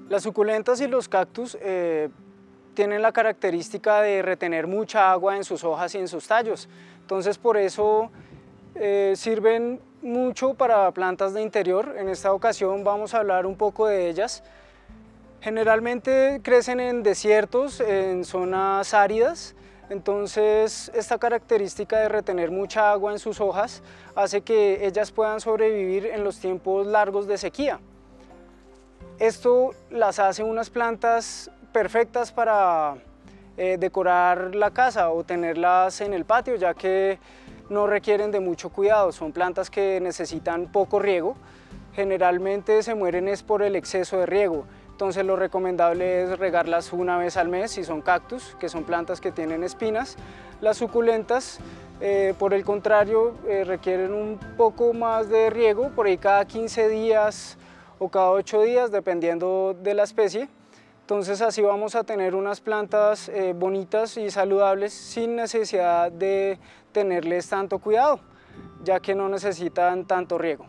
Las suculentas y los cactus tienen la característica de retener mucha agua en sus hojas y en sus tallos. Entonces por eso sirven mucho para plantas de interior. En esta ocasión vamos a hablar un poco de ellas. Generalmente crecen en desiertos, en zonas áridas. Entonces esta característica de retener mucha agua en sus hojas hace que ellas puedan sobrevivir en los tiempos largos de sequía. Esto las hace unas plantas perfectas para decorar la casa o tenerlas en el patio, ya que no requieren de mucho cuidado. Son plantas que necesitan poco riego. Generalmente se mueren es por el exceso de riego. Entonces lo recomendable es regarlas una vez al mes si son cactus, que son plantas que tienen espinas. Las suculentas, por el contrario, requieren un poco más de riego, por ahí cada 15 días o cada 8 días, dependiendo de la especie. Entonces así vamos a tener unas plantas bonitas y saludables sin necesidad de tenerles tanto cuidado, ya que no necesitan tanto riego.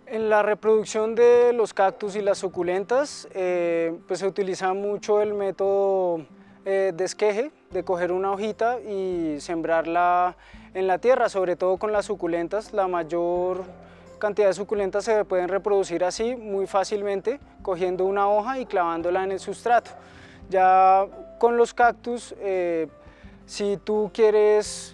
En la reproducción de los cactus y las suculentas pues se utiliza mucho el método de esqueje, de coger una hojita y sembrarla en la tierra, sobre todo con las suculentas. La mayor cantidad de suculentas se pueden reproducir así muy fácilmente, cogiendo una hoja y clavándola en el sustrato. Ya con los cactus, si tú quieres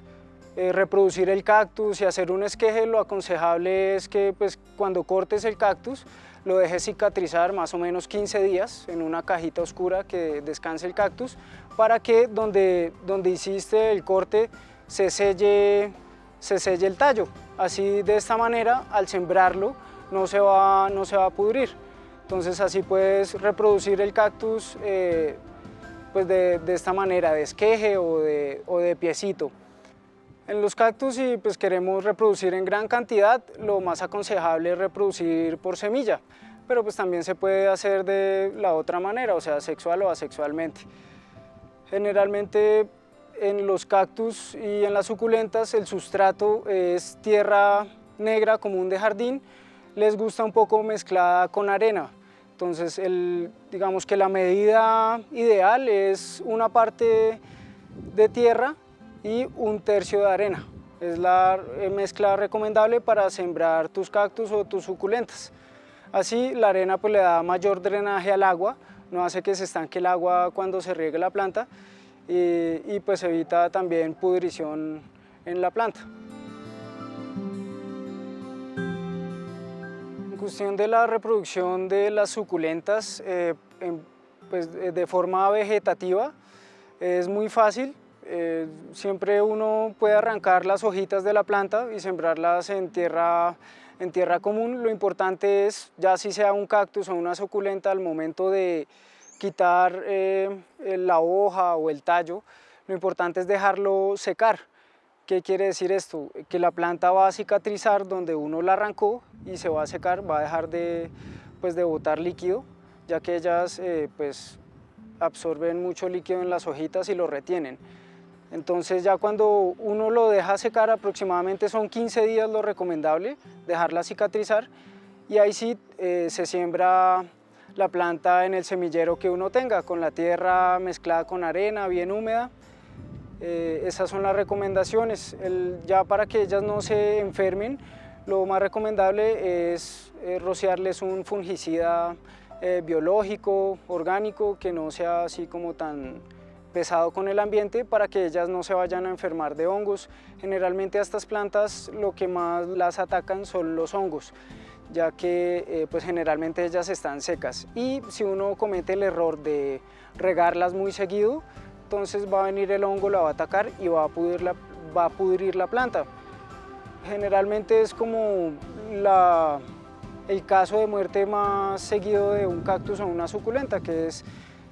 reproducir el cactus y hacer un esqueje, lo aconsejable es que pues, cuando cortes el cactus lo dejes cicatrizar más o menos 15 días en una cajita oscura que descanse el cactus, para que donde hiciste el corte se selle el tallo. Así, de esta manera, al sembrarlo no se va a pudrir. Entonces así puedes reproducir el cactus pues de esta manera, de esqueje o de piecito. En los cactus, si pues queremos reproducir en gran cantidad, lo más aconsejable es reproducir por semilla, pero pues también se puede hacer de la otra manera, o sea, sexual o asexualmente. Generalmente en los cactus y en las suculentas el sustrato es tierra negra común de jardín, les gusta un poco mezclada con arena. Entonces digamos que la medida ideal es una parte de tierra y un tercio de arena. Es la mezcla recomendable para sembrar tus cactus o tus suculentas. Así la arena pues le da mayor drenaje al agua, no hace que se estanque el agua cuando se riegue la planta y pues evita también pudrición en la planta. En cuestión de la reproducción de las suculentas, pues de forma vegetativa es muy fácil. Siempre uno puede arrancar las hojitas de la planta y sembrarlas en tierra común. Lo importante es, ya si sea un cactus o una suculenta, al momento de quitar la hoja o el tallo, lo importante es dejarlo secar. ¿Qué quiere decir esto? Que la planta va a cicatrizar donde uno la arrancó y se va a secar, va a dejar de botar líquido, ya que ellas pues absorben mucho líquido en las hojitas y lo retienen. Entonces ya cuando uno lo deja secar, aproximadamente son 15 días lo recomendable, dejarla cicatrizar, y ahí sí se siembra la planta en el semillero que uno tenga, con la tierra mezclada con arena, bien húmeda. Esas son las recomendaciones. Ya para que ellas no se enfermen, lo más recomendable es rociarles un fungicida biológico, orgánico, que no sea así como tan pesado con el ambiente, para que ellas no se vayan a enfermar de hongos. Generalmente a estas plantas lo que más las atacan son los hongos, ya que pues generalmente ellas están secas, y si uno comete el error de regarlas muy seguido, entonces va a venir el hongo, la va a atacar y va a pudrir la planta. Generalmente es como el caso de muerte más seguido de un cactus o una suculenta, que es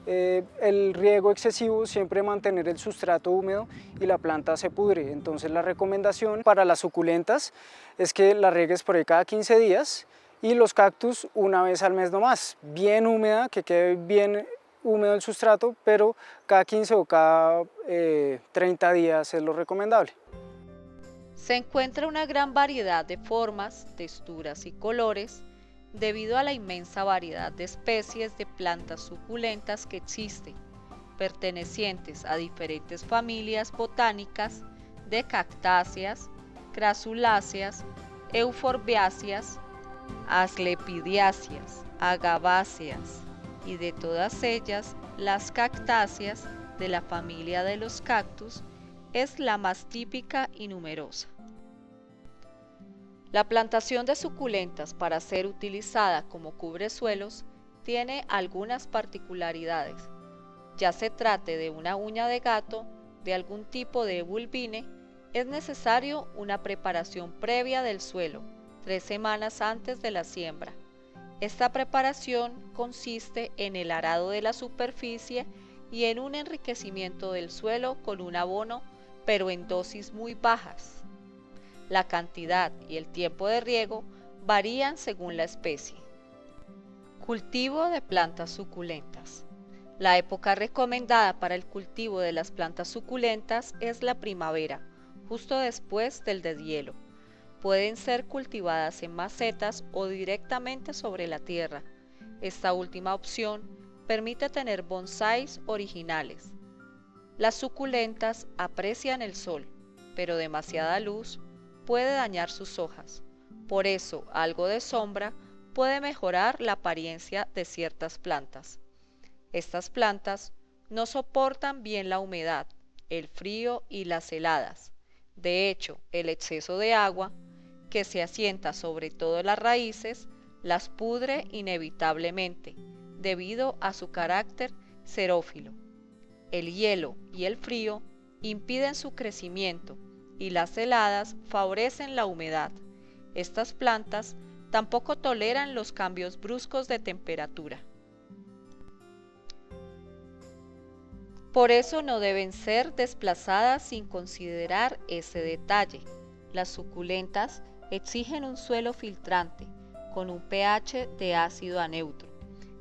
el riego excesivo, siempre mantener el sustrato húmedo y la planta se pudre. Entonces la recomendación para las suculentas es que la riegues por ahí cada 15 días y los cactus una vez al mes nomás, bien húmeda, que quede bien húmedo el sustrato, pero cada 15 o cada 30 días es lo recomendable. Se encuentra una gran variedad de formas, texturas y colores debido a la inmensa variedad de especies de plantas suculentas que existen, pertenecientes a diferentes familias botánicas de cactáceas, crasuláceas, euforbiáceas, asclepidiáceas, agaváceas y de todas ellas las cactáceas de la familia de los cactus es la más típica y numerosa. La plantación de suculentas para ser utilizada como cubresuelos tiene algunas particularidades. Ya se trate de una uña de gato, de algún tipo de vulvine, es necesario una preparación previa del suelo, 3 semanas antes de la siembra. Esta preparación consiste en el arado de la superficie y en un enriquecimiento del suelo con un abono, pero en dosis muy bajas. La cantidad y el tiempo de riego varían según la especie. Cultivo de plantas suculentas. La época recomendada para el cultivo de las plantas suculentas es la primavera, justo después del deshielo. Pueden ser cultivadas en macetas o directamente sobre la tierra. Esta última opción permite tener bonsáis originales. Las suculentas aprecian el sol, pero demasiada luz puede dañar sus hojas. Por eso, algo de sombra puede mejorar la apariencia de ciertas plantas. Estas plantas no soportan bien la humedad, el frío y las heladas. De hecho, el exceso de agua, que se asienta sobre todo las raíces, las pudre inevitablemente, debido a su carácter xerófilo. El hielo y el frío impiden su crecimiento y las heladas favorecen la humedad. Estas plantas tampoco toleran los cambios bruscos de temperatura. Por eso no deben ser desplazadas sin considerar ese detalle. Las suculentas exigen un suelo filtrante, con un pH de ácido a neutro.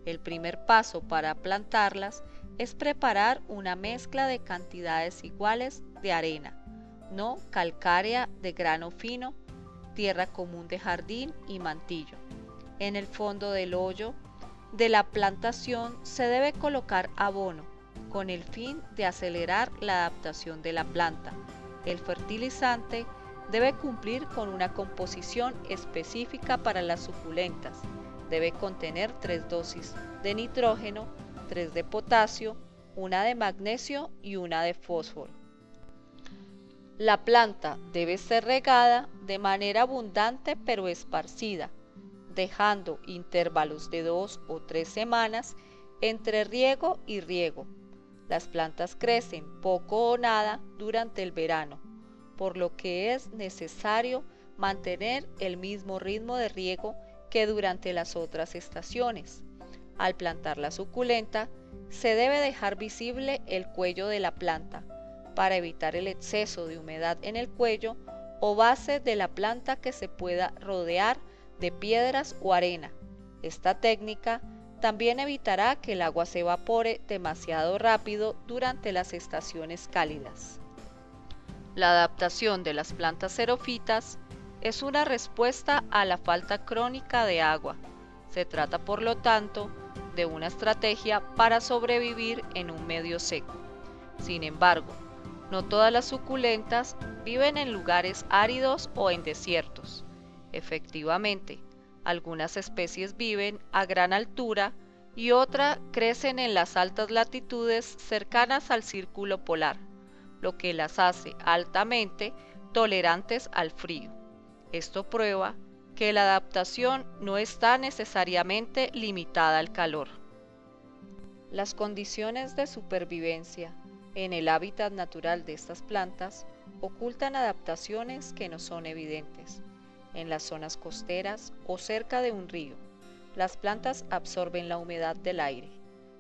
El primer paso para plantarlas es preparar una mezcla de cantidades iguales de arena, no calcárea de grano fino, tierra común de jardín y mantillo. En el fondo del hoyo de la plantación se debe colocar abono, con el fin de acelerar la adaptación de la planta. El fertilizante debe cumplir con una composición específica para las suculentas. Debe contener 3 dosis de nitrógeno, 3 de potasio, 1 de magnesio y 1 de fósforo. La planta debe ser regada de manera abundante pero esparcida, dejando intervalos de 2 o 3 semanas entre riego y riego. Las plantas crecen poco o nada durante el verano, por lo que es necesario mantener el mismo ritmo de riego que durante las otras estaciones. Al plantar la suculenta, se debe dejar visible el cuello de la planta para evitar el exceso de humedad en el cuello o base de la planta que se pueda rodear de piedras o arena. Esta técnica también evitará que el agua se evapore demasiado rápido durante las estaciones cálidas. La adaptación de las plantas xerófitas es una respuesta a la falta crónica de agua. Se trata, por lo tanto, de una estrategia para sobrevivir en un medio seco. Sin embargo, no todas las suculentas viven en lugares áridos o en desiertos. Efectivamente, algunas especies viven a gran altura y otras crecen en las altas latitudes cercanas al círculo polar, lo que las hace altamente tolerantes al frío. Esto prueba que la adaptación no está necesariamente limitada al calor. Las condiciones de supervivencia en el hábitat natural de estas plantas ocultan adaptaciones que no son evidentes. En las zonas costeras o cerca de un río, las plantas absorben la humedad del aire.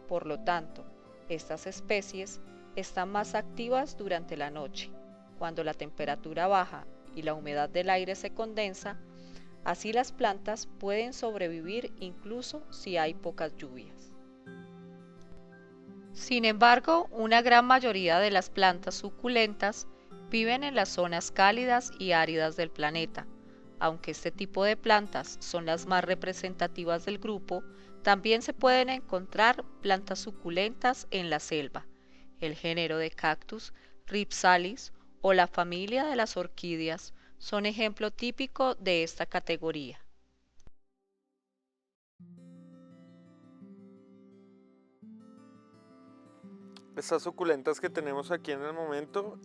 Por lo tanto, estas especies están más activas durante la noche, cuando la temperatura baja y la humedad del aire se condensa. Así las plantas pueden sobrevivir incluso si hay pocas lluvias. Sin embargo, una gran mayoría de las plantas suculentas viven en las zonas cálidas y áridas del planeta. Aunque este tipo de plantas son las más representativas del grupo, también se pueden encontrar plantas suculentas en la selva. El género de cactus, Rhipsalis, o la familia de las orquídeas son ejemplo típico de esta categoría. Estas suculentas que tenemos aquí en el momento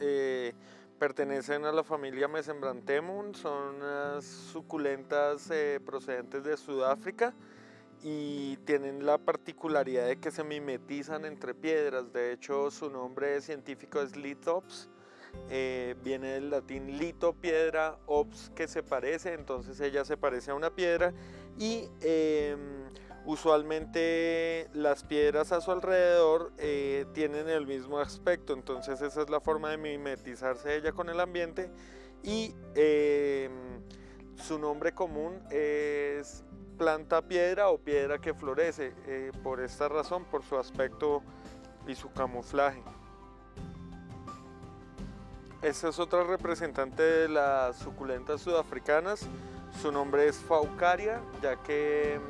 pertenecen a la familia Mesembryanthemum, son unas suculentas procedentes de Sudáfrica y tienen la particularidad de que se mimetizan entre piedras. De hecho, su nombre científico es Lithops, viene del latín lito, piedra, ops, que se parece, entonces ella se parece a una piedra y usualmente las piedras a su alrededor tienen el mismo aspecto, entonces esa es la forma de mimetizarse ella con el ambiente y su nombre común es planta piedra o piedra que florece, por esta razón, por su aspecto y su camuflaje. Esta es otra representante de las suculentas sudafricanas, su nombre es Faucaria, ya que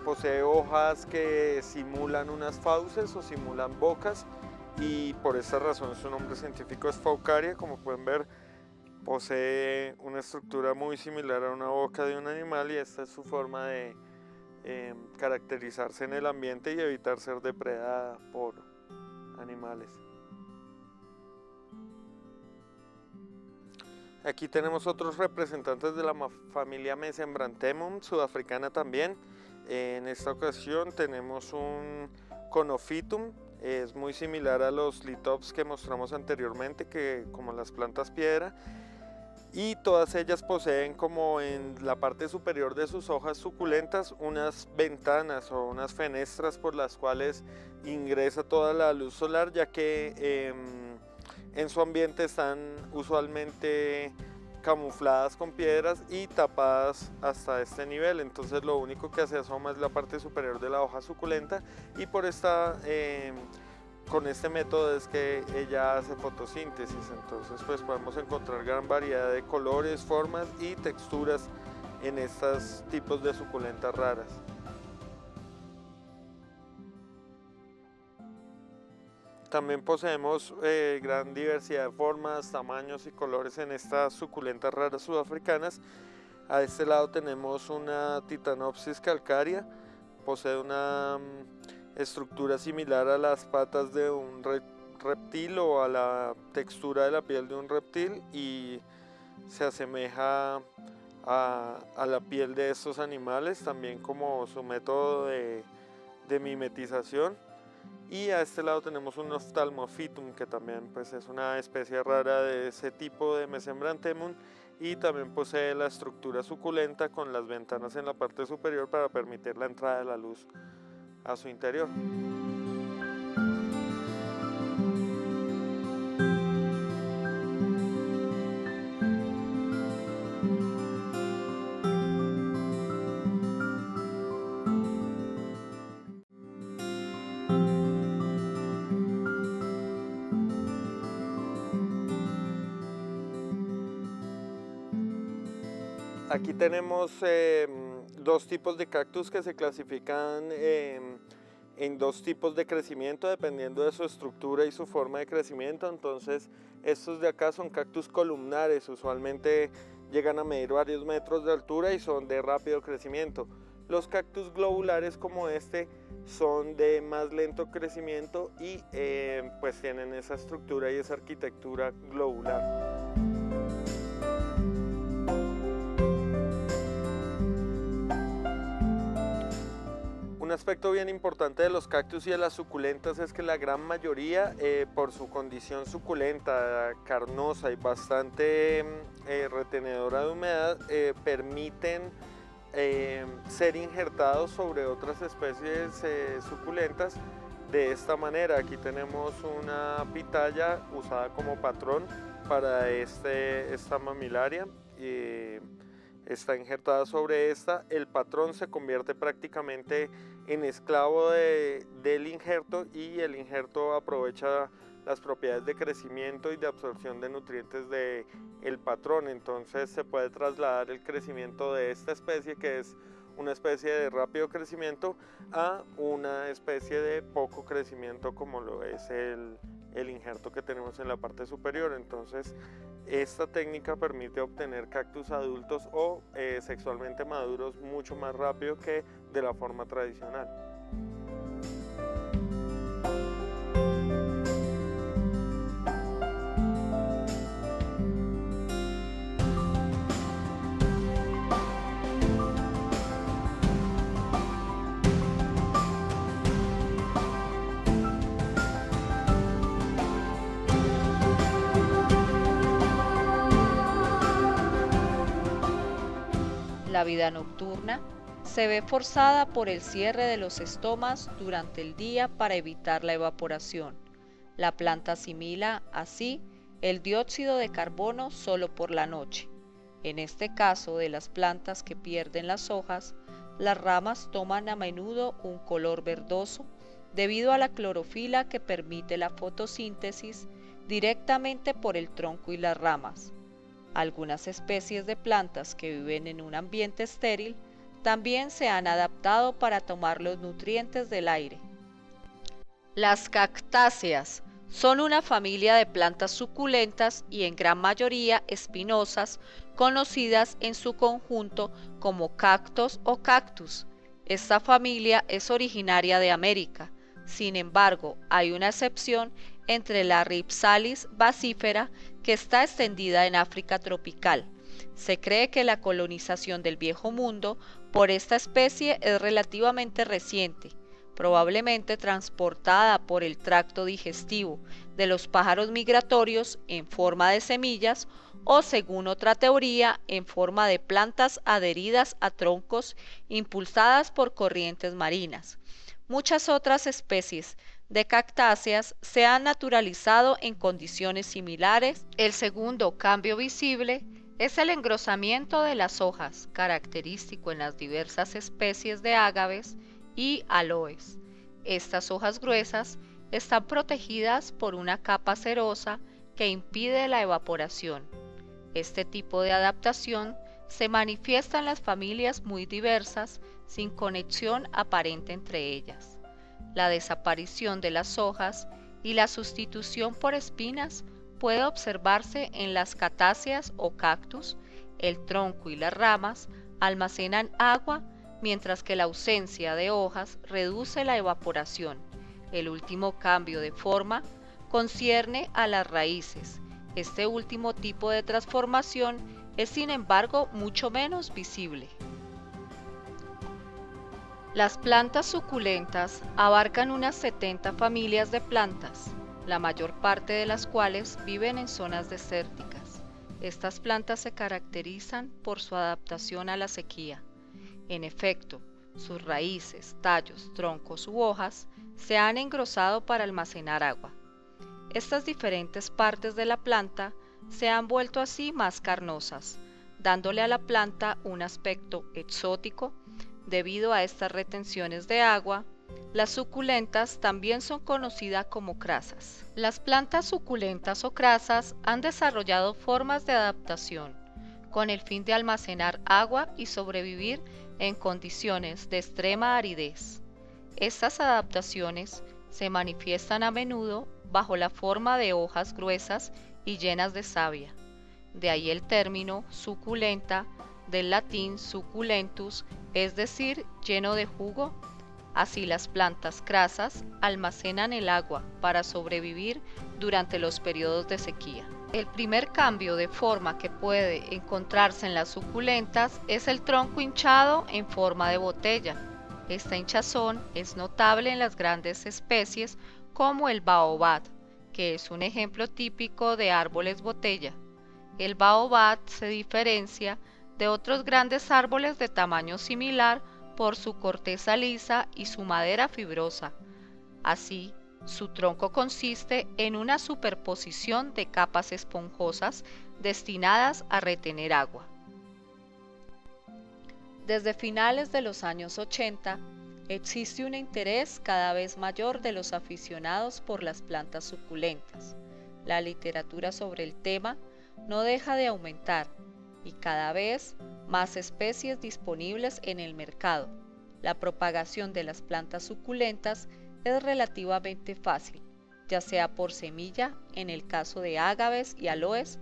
posee hojas que simulan unas fauces o simulan bocas y por esta razón su nombre científico es Faucaria. Como pueden ver, posee una estructura muy similar a una boca de un animal y esta es su forma de caracterizarse en el ambiente y evitar ser depredada por animales. Aquí tenemos otros representantes de la familia Mesembryanthemum, sudafricana también. En esta ocasión tenemos un Conophytum, es muy similar a los Lithops que mostramos anteriormente, que como las plantas piedra, y todas ellas poseen, como en la parte superior de sus hojas suculentas, unas ventanas o unas fenestras por las cuales ingresa toda la luz solar, ya que en su ambiente están usualmente camufladas con piedras y tapadas hasta este nivel, entonces lo único que se asoma es la parte superior de la hoja suculenta y con este método es que ella hace fotosíntesis, entonces pues podemos encontrar gran variedad de colores, formas y texturas en estos tipos de suculentas raras. También poseemos gran diversidad de formas, tamaños y colores en estas suculentas raras sudafricanas. A este lado tenemos una Titanopsis calcárea, posee una estructura similar a las patas de un reptil o a la textura de la piel de un reptil y se asemeja a la piel de estos animales, también como su método de mimetización. Y a este lado tenemos un Ophthalmophytum, que también pues, es una especie rara de ese tipo de Mesembryanthemum y también posee la estructura suculenta con las ventanas en la parte superior para permitir la entrada de la luz a su interior. Aquí tenemos dos tipos de cactus que se clasifican en dos tipos de crecimiento dependiendo de su estructura y su forma de crecimiento. Entonces estos de acá son cactus columnares, usualmente llegan a medir varios metros de altura y son de rápido crecimiento. Los cactus globulares como este son de más lento crecimiento y pues tienen esa estructura y esa arquitectura globular. Un aspecto bien importante de los cactus y de las suculentas es que la gran mayoría, por su condición suculenta, carnosa y bastante retenedora de humedad, permiten ser injertados sobre otras especies suculentas de esta manera. Aquí tenemos una pitaya usada como patrón para esta mamilaria. está injertada sobre esta, el patrón se convierte prácticamente en esclavo del injerto y el injerto aprovecha las propiedades de crecimiento y de absorción de nutrientes del patrón. Entonces se puede trasladar el crecimiento de esta especie, que es una especie de rápido crecimiento, a una especie de poco crecimiento como lo es el injerto que tenemos en la parte superior. Entonces esta técnica permite obtener cactus adultos o sexualmente maduros mucho más rápido que de la forma tradicional. La vida nocturna se ve forzada por el cierre de los estomas durante el día para evitar la evaporación. La planta asimila, así, el dióxido de carbono solo por la noche. En este caso de las plantas que pierden las hojas, las ramas toman a menudo un color verdoso debido a la clorofila que permite la fotosíntesis directamente por el tronco y las ramas. Algunas especies de plantas que viven en un ambiente estéril también se han adaptado para tomar los nutrientes del aire. Las cactáceas son una familia de plantas suculentas y en gran mayoría espinosas, conocidas en su conjunto como cactos o cactus. Esta familia es originaria de América. Sin embargo, hay una excepción entre la Rhipsalis basífera, que está extendida en África tropical. Se cree que la colonización del Viejo Mundo por esta especie es relativamente reciente, probablemente transportada por el tracto digestivo de los pájaros migratorios en forma de semillas o, según otra teoría, en forma de plantas adheridas a troncos impulsadas por corrientes marinas. Muchas otras especies de cactáceas se han naturalizado en condiciones similares. El segundo cambio visible es el engrosamiento de las hojas, característico en las diversas especies de ágaves y aloes. Estas hojas gruesas están protegidas por una capa cerosa que impide la evaporación. Este tipo de adaptación se manifiesta en las familias muy diversas, sin conexión aparente entre ellas. La desaparición de las hojas y la sustitución por espinas puede observarse en las catáceas o cactus. El tronco y las ramas almacenan agua, mientras que la ausencia de hojas reduce la evaporación. El último cambio de forma concierne a las raíces. Este último tipo de transformación es, sin embargo, mucho menos visible. Las plantas suculentas abarcan unas 70 familias de plantas, la mayor parte de las cuales viven en zonas desérticas. Estas plantas se caracterizan por su adaptación a la sequía. En efecto, sus raíces, tallos, troncos u hojas se han engrosado para almacenar agua. Estas diferentes partes de la planta se han vuelto así más carnosas, dándole a la planta un aspecto exótico. Debido a estas retenciones de agua, las suculentas también son conocidas como crasas. Las plantas suculentas o crasas han desarrollado formas de adaptación con el fin de almacenar agua y sobrevivir en condiciones de extrema aridez. Estas adaptaciones se manifiestan a menudo bajo la forma de hojas gruesas y llenas de savia. De ahí el término suculenta, del latín suculentus, es decir, lleno de jugo. Así las plantas crasas almacenan el agua para sobrevivir durante los periodos de sequía. El primer cambio de forma que puede encontrarse en las suculentas es el tronco hinchado en forma de botella. Esta hinchazón es notable en las grandes especies como el baobab, que es un ejemplo típico de árboles botella. El baobab se diferencia de otros grandes árboles de tamaño similar por su corteza lisa y su madera fibrosa. Así, su tronco consiste en una superposición de capas esponjosas destinadas a retener agua. Desde finales de los años 80, existe un interés cada vez mayor de los aficionados por las plantas suculentas. La literatura sobre el tema no deja de aumentar y cada vez más especies disponibles en el mercado. La propagación de las plantas suculentas es relativamente fácil, ya sea por semilla en el caso de ágaves y aloes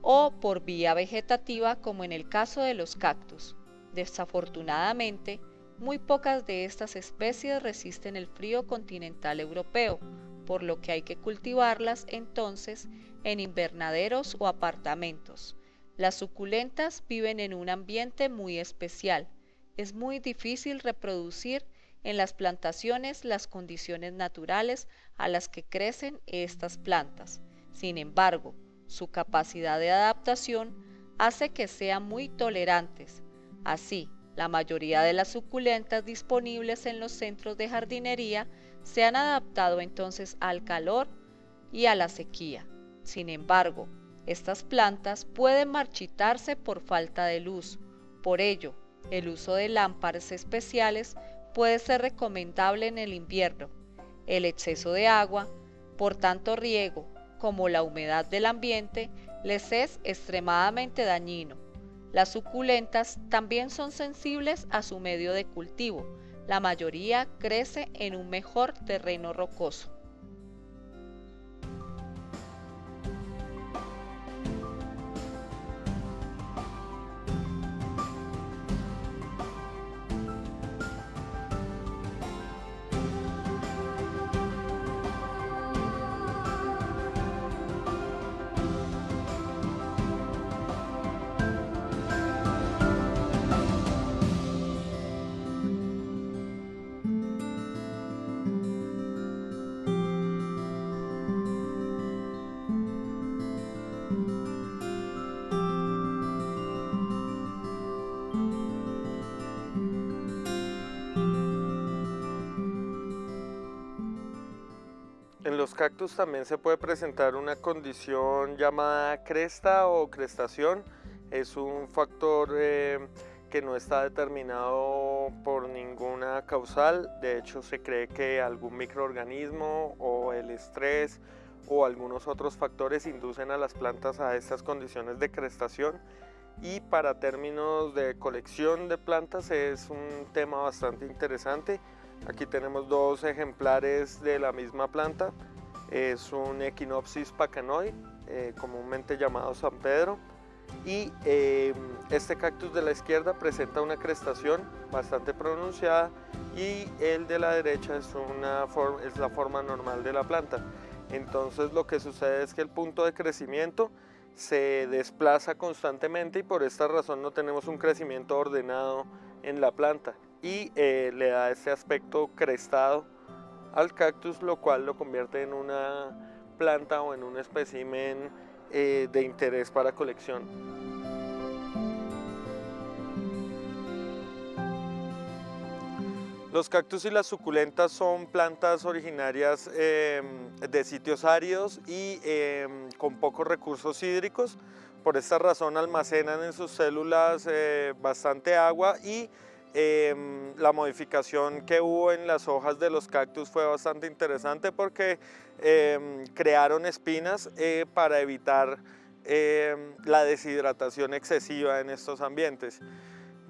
o por vía vegetativa como en el caso de los cactus. Desafortunadamente, muy pocas de estas especies resisten el frío continental europeo, por lo que hay que cultivarlas entonces en invernaderos o apartamentos. Las suculentas viven en un ambiente muy especial. Es muy difícil reproducir en las plantaciones las condiciones naturales a las que crecen estas plantas. Sin embargo, su capacidad de adaptación hace que sean muy tolerantes. Así, la mayoría de las suculentas disponibles en los centros de jardinería se han adaptado entonces al calor y a la sequía. Sin embargo, estas plantas pueden marchitarse por falta de luz. Por ello, el uso de lámparas especiales puede ser recomendable en el invierno. El exceso de agua, por tanto riego, como la humedad del ambiente, les es extremadamente dañino. Las suculentas también son sensibles a su medio de cultivo. La mayoría crece en un mejor terreno rocoso. En los cactus también se puede presentar una condición llamada cresta o crestación. Es un factor que no está determinado por ninguna causal. De hecho, se cree que algún microorganismo o el estrés o algunos otros factores inducen a las plantas a estas condiciones de crestación. Y para términos de colección de plantas es un tema bastante interesante. Aquí tenemos dos ejemplares de la misma planta. Es un Echinopsis pachanoi, comúnmente llamado San Pedro. Y este cactus de la izquierda presenta una crestación bastante pronunciada y el de la derecha es la forma normal de la planta. Entonces lo que sucede es que el punto de crecimiento se desplaza constantemente y por esta razón no tenemos un crecimiento ordenado en la planta y le da ese aspecto crestado al cactus, lo cual lo convierte en una planta o en un espécimen de interés para colección. Los cactus y las suculentas son plantas originarias de sitios áridos y con pocos recursos hídricos. Por esta razón almacenan en sus células bastante agua y la modificación que hubo en las hojas de los cactus fue bastante interesante porque crearon espinas para evitar la deshidratación excesiva en estos ambientes.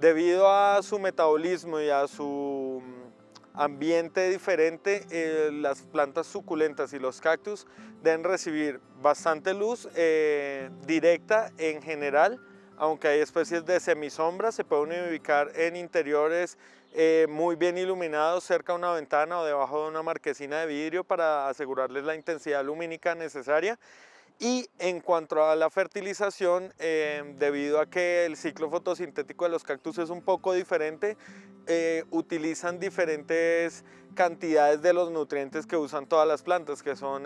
Debido a su metabolismo y a su ambiente diferente, las plantas suculentas y los cactus deben recibir bastante luz directa en general, aunque hay especies de semisombra, se pueden ubicar en interiores muy bien iluminados cerca de una ventana o debajo de una marquesina de vidrio para asegurarles la intensidad lumínica necesaria. Y en cuanto a la fertilización, debido a que el ciclo fotosintético de los cactus es un poco diferente, utilizan diferentes cantidades de los nutrientes que usan todas las plantas, que son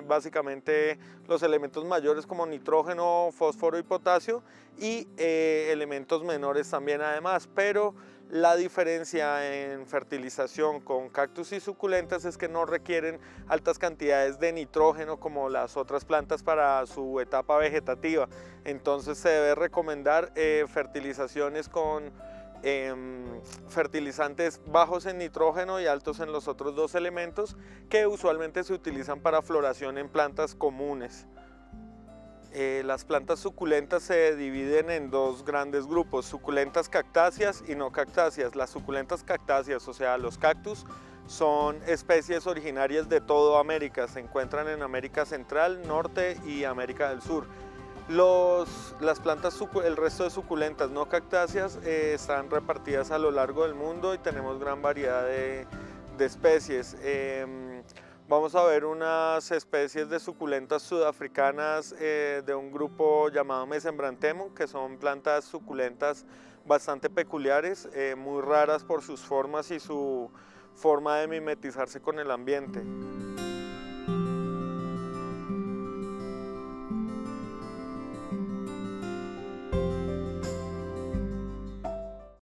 básicamente los elementos mayores como nitrógeno, fósforo y potasio, y elementos menores también además, pero la diferencia en fertilización con cactus y suculentas es que no requieren altas cantidades de nitrógeno como las otras plantas para su etapa vegetativa. Entonces se debe recomendar fertilizaciones con fertilizantes bajos en nitrógeno y altos en los otros dos elementos que usualmente se utilizan para floración en plantas comunes. Las plantas suculentas se dividen en dos grandes grupos, suculentas cactáceas y no cactáceas. Las suculentas cactáceas, o sea, los cactus, son especies originarias de toda América, se encuentran en América Central, Norte y América del Sur. Las plantas, el resto de suculentas no cactáceas están repartidas a lo largo del mundo y tenemos gran variedad de especies. Vamos a ver unas especies de suculentas sudafricanas de un grupo llamado Mesembryanthemum, que son plantas suculentas bastante peculiares, muy raras por sus formas y su forma de mimetizarse con el ambiente.